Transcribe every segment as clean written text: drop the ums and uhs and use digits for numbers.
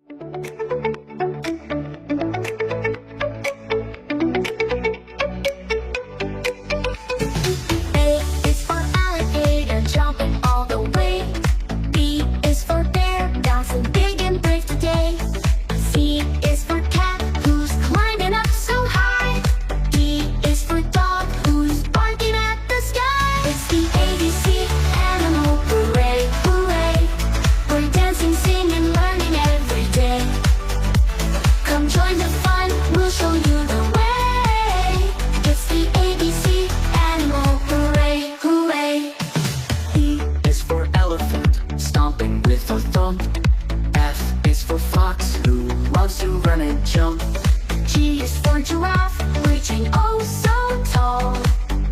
A is for alligator, jumping all the way. B is for bear, bouncing big and brave today. C is for cat, who's climbing up so high. D is for dog, who's barking at the sky. It's the ABC animal hooray, hooray. We're dancing, singing, learning every day. Come join the fun, we'll show you the way. It's the ABC animal hooray, hooray. E is for elephant, stomping with a thump. F is for fox, who loves to run and jump. G is for giraffe, reaching oh so tall.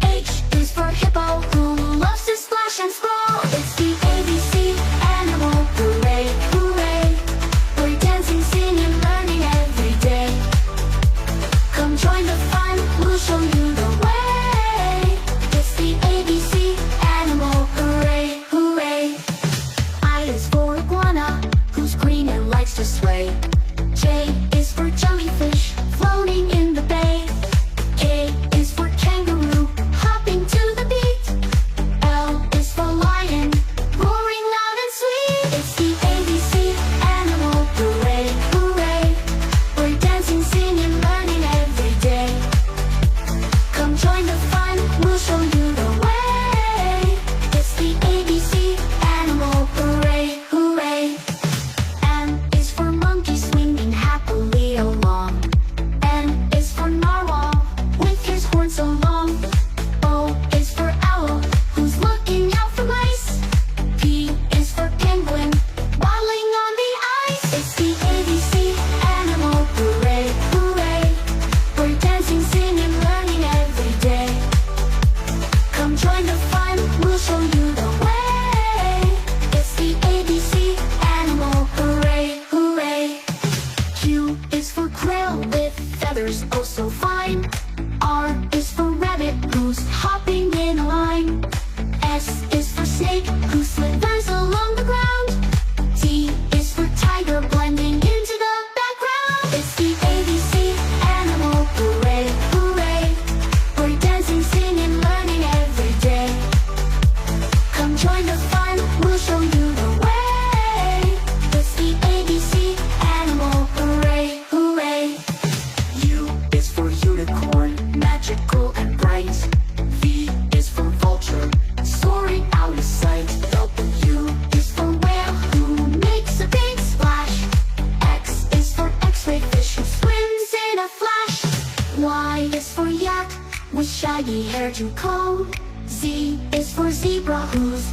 H is for hippo, who loves to splash and sprawl. It's the ABC animal hooray, hooray. We're dancing, singing, learning every day. Come join the fun, we'll show you the way. It's the ABC animal hooray, hooray. I is for iguana, who's green and likes to sway. J is for jellyfish, floating in the bay. K is for kangaroo, hopping to the beat. L is for lion, roaring loud and sweet. It's the ABC animal hooray, hooray. We're dancing, singing, learning every day. Come join the fun, we'll show you the way. It's the ABC animal hooray, hooray. M is for monkey, swinging happily along. N is for narwhal, with his horn so long. O is for owl, who's looking out for mice. P is for penguin, waddling on the ice. It's the ABC animal hooray, hooray. We're dancing, singing, learning every day. Come join the fun, we'll show you the way. It's the ABC animal hooray, hooray. Q is for quail, with feathers oh so fine. R is for rabbit, who's hopping in a line. S is for snake, who slithers along the ground. T is for tiger, blending into the background. It's the ABC animal hooray, hooray. We're dancing, singing, learning every day. Come join the fun, we'll show you the way. It's the ABC animal hooray, hooray. U is for unicorn, magical and bright. V is for vulture, soaring out of sight. W is for whale, who makes a big splash. X is for x-ray fish, who swims in a flash. Y is for yak, with shaggy hair to comb. Z is for zebra, who's